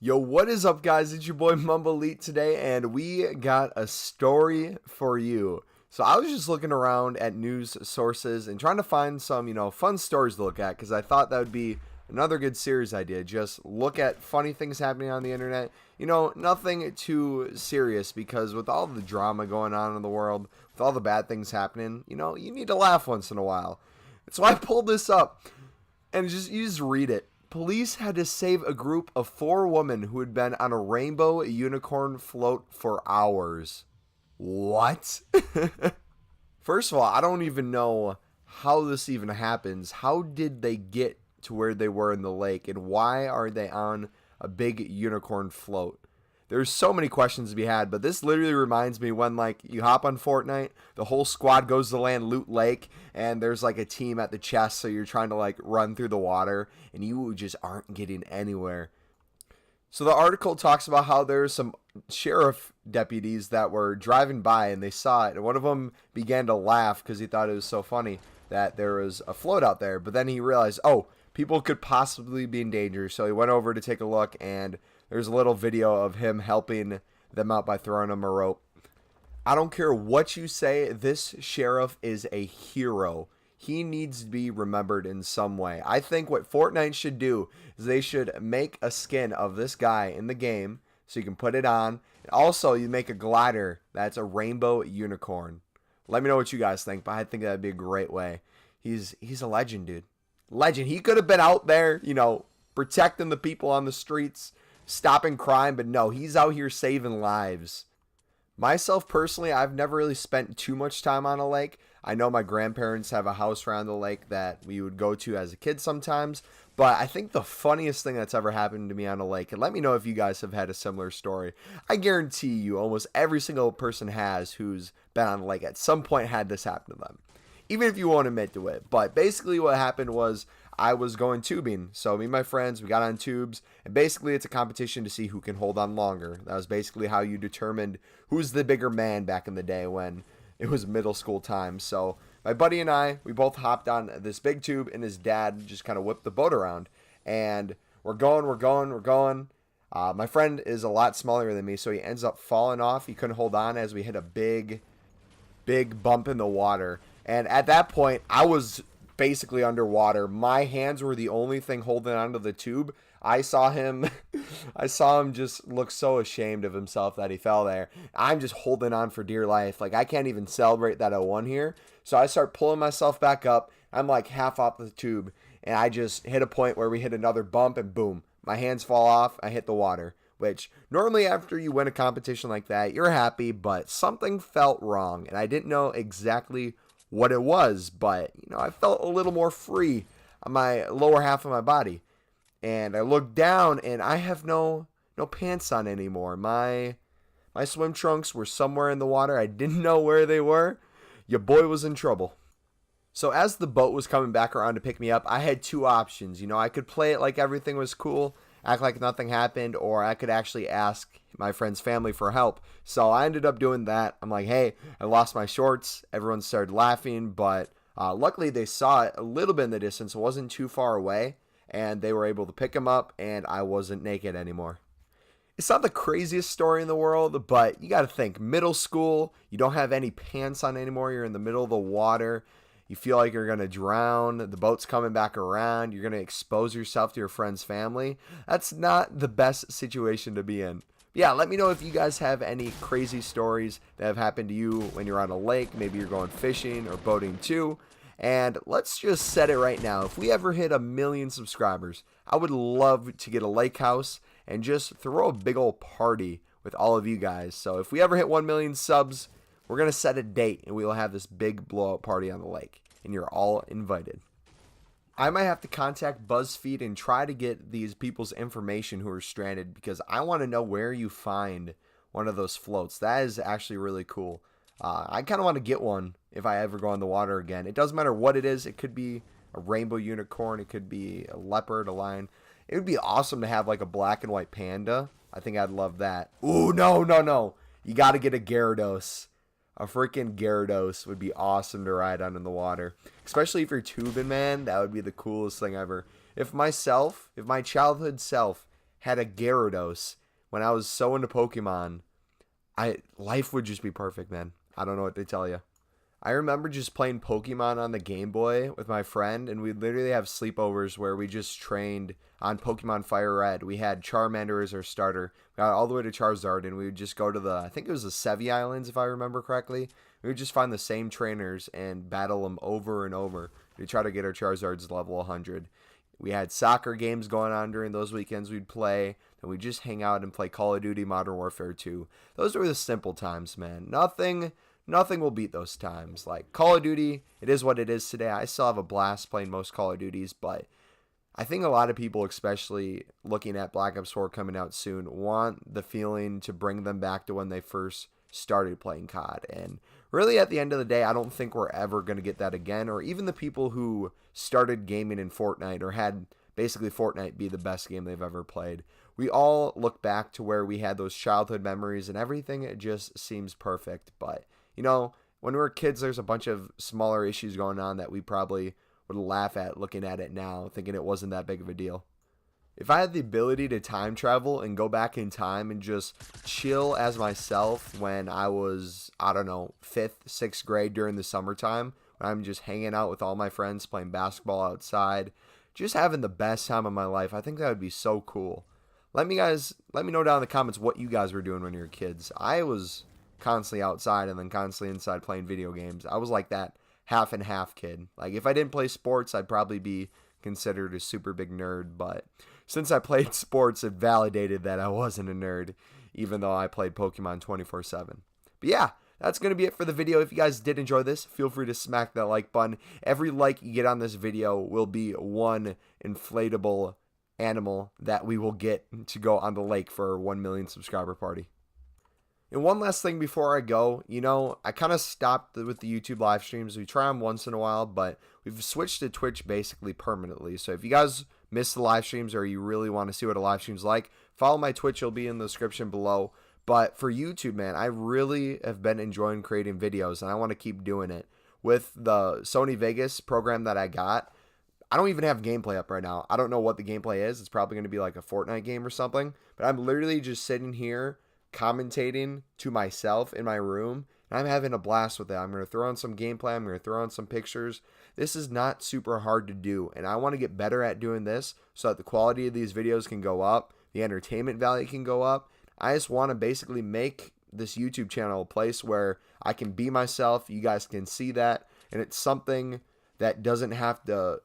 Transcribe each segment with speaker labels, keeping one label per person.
Speaker 1: Yo, what is up, guys? It's your boy MumboElite today, and we got a story for you. So I was just looking around at news sources and trying to find some, fun stories to look at because I thought that would be another good series idea. Just look at funny things happening on the internet. Nothing too serious because with all the drama going on in the world, with all the bad things happening, you need to laugh once in a while. So I pulled this up and you just read it. Police had to save a group of 4 women who had been on a rainbow unicorn float for hours. What? First of all, I don't even know how this even happens. How did they get to where they were in the lake, and why are they on a big unicorn float? There's so many questions to be had, but this literally reminds me when, you hop on Fortnite, the whole squad goes to land Loot Lake, and there's, a team at the chest, so you're trying to, run through the water, and you just aren't getting anywhere. So the article talks about how there's some sheriff deputies that were driving by, and they saw it, and one of them began to laugh because he thought it was so funny that there was a float out there, but then he realized, oh, people could possibly be in danger, so he went over to take a look, and there's a little video of him helping them out by throwing them a rope. I don't care what you say, this sheriff is a hero. He needs to be remembered in some way. I think what Fortnite should do is they should make a skin of this guy in the game so you can put it on. And also, you make a glider that's a rainbow unicorn. Let me know what you guys think, but I think that'd be a great way. He's a legend, dude. Legend. He could have been out there, protecting the people on the streets, stopping crime, but no, he's out here saving lives. Myself personally, I've never really spent too much time on a lake. I know my grandparents have a house around the lake that we would go to as a kid sometimes, but I think the funniest thing that's ever happened to me on a lake, and let me know if you guys have had a similar story. I guarantee you almost every single person has who's been on a lake at some point had this happen to them, even if you won't admit to it. But basically what happened was I was going tubing. So me and my friends, we got on tubes, and basically it's a competition to see who can hold on longer. That was basically how you determined who's the bigger man back in the day when it was middle school time. So my buddy and I, we both hopped on this big tube, and his dad just kind of whipped the boat around. And we're going. My friend is a lot smaller than me, so he ends up falling off. He couldn't hold on as we hit a big bump in the water. And at that point, I was basically underwater. My hands were the only thing holding onto the tube. I saw him just look so ashamed of himself that he fell there. I'm just holding on for dear life. I can't even celebrate that I won here. So I start pulling myself back up. I'm half off the tube, and I just hit a point where we hit another bump, and boom, my hands fall off. I hit the water, which normally after you win a competition like that, you're happy, but something felt wrong, and I didn't know exactly what it was, but I felt a little more free on my lower half of my body. And I looked down, and I have no pants on anymore. My swim trunks were somewhere in the water. I didn't know where they were. Your boy was in trouble. So as the boat was coming back around to pick me up, I had 2 options. I could play it like everything was cool, act like nothing happened, or I could actually ask my friend's family for help. So I ended up doing that. I'm like, hey, I lost my shorts. Everyone started laughing, but luckily they saw it a little bit in the distance. It wasn't too far away, and they were able to pick him up, and I wasn't naked anymore. It's not the craziest story in the world, but you got to think, middle school, you don't have any pants on anymore. You're in the middle of the water. You feel like you're going to drown. The boat's coming back around. You're going to expose yourself to your friend's family. That's not the best situation to be in. Yeah, let me know if you guys have any crazy stories that have happened to you when you're on a lake. Maybe you're going fishing or boating too. And let's just set it right now. If we ever hit 1 million subscribers, I would love to get a lake house and just throw a big old party with all of you guys. So if we ever hit 1 million subs, we're going to set a date, and we will have this big blowout party on the lake, and you're all invited. I might have to contact BuzzFeed and try to get these people's information who are stranded, because I want to know where you find one of those floats. That is actually really cool. I kind of want to get one if I ever go in the water again. It doesn't matter what it is. It could be a rainbow unicorn. It could be a leopard, a lion. It would be awesome to have a black and white panda. I think I'd love that. Ooh, no. You got to get a Gyarados. A freaking Gyarados would be awesome to ride on in the water. Especially if you're tubing, man. That would be the coolest thing ever. If my childhood self had a Gyarados when I was so into Pokemon, life would just be perfect, man. I don't know what to tell you. I remember just playing Pokemon on the Game Boy with my friend, and we'd literally have sleepovers where we just trained on Pokemon Fire Red. We had Charmander as our starter. We got all the way to Charizard, and we would just go to I think it was the Sevi Islands, if I remember correctly. We would just find the same trainers and battle them over and over. We'd try to get our Charizards level 100. We had soccer games going on during those weekends we'd play. Then we'd just hang out and play Call of Duty Modern Warfare 2. Those were the simple times, man. Nothing will beat those times. Like Call of Duty, it is what it is today. I still have a blast playing most Call of Duties, but I think a lot of people, especially looking at Black Ops 4 coming out soon, want the feeling to bring them back to when they first started playing COD. And really, at the end of the day, I don't think we're ever going to get that again. Or even the people who started gaming in Fortnite or had basically Fortnite be the best game they've ever played. We all look back to where we had those childhood memories and everything. It just seems perfect. But when we were kids, there's a bunch of smaller issues going on that we probably would laugh at looking at it now, thinking it wasn't that big of a deal. If I had the ability to time travel and go back in time and just chill as myself when I was, 5th, 6th grade during the summertime, when I'm just hanging out with all my friends, playing basketball outside, just having the best time of my life, I think that would be so cool. Let me know down in the comments what you guys were doing when you were kids. I was constantly outside and then constantly inside playing video games. I was like that half and half kid. Like if I didn't play sports, I'd probably be considered a super big nerd, but since I played sports, it validated that I wasn't a nerd, even though I played Pokemon 24/7. But yeah, that's going to be it for the video. If you guys did enjoy this, feel free to smack that like button. Every like you get on this video will be one inflatable animal that we will get to go on the lake for our 1 million subscriber party. And one last thing before I go, I kind of stopped with the YouTube live streams. We try them once in a while, but we've switched to Twitch basically permanently. So if you guys miss the live streams or you really want to see what a live stream's like, follow my Twitch. It'll be in the description below. But for YouTube, man, I really have been enjoying creating videos, and I want to keep doing it. With the Sony Vegas program that I got, I don't even have gameplay up right now. I don't know what the gameplay is. It's probably going to be like a Fortnite game or something. But I'm literally just sitting here commentating to myself in my room, and I'm having a blast with it. I'm going to throw on some gameplay. I'm going to throw on some pictures. This is not super hard to do, and I want to get better at doing this so that the quality of these videos can go up, the entertainment value can go up. I just want to basically make this YouTube channel a place where I can be myself. You guys can see that, and it's something that doesn't have to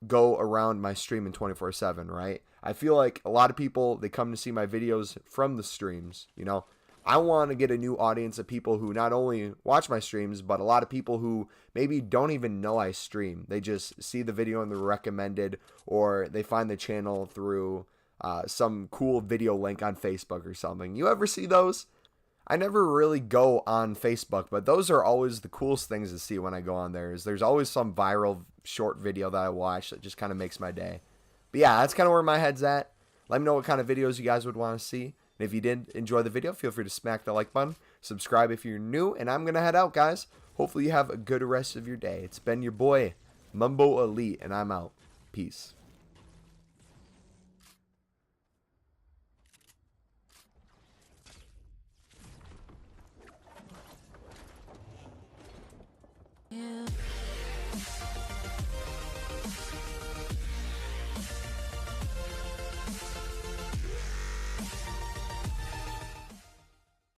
Speaker 1: go around my streaming 24/7, right? I feel like a lot of people, they come to see my videos from the streams, I want to get a new audience of people who not only watch my streams, but a lot of people who maybe don't even know I stream. They just see the video and they're recommended, or they find the channel through some cool video link on Facebook or something. You ever see those? I never really go on Facebook, but those are always the coolest things to see when I go on there. There's always some viral short video that I watch that just kind of makes my day. But yeah, that's kind of where my head's at. Let me know what kind of videos you guys would want to see. And if you did enjoy the video, feel free to smack the like button. Subscribe if you're new. And I'm going to head out, guys. Hopefully you have a good rest of your day. It's been your boy, MumboElite, and I'm out. Peace.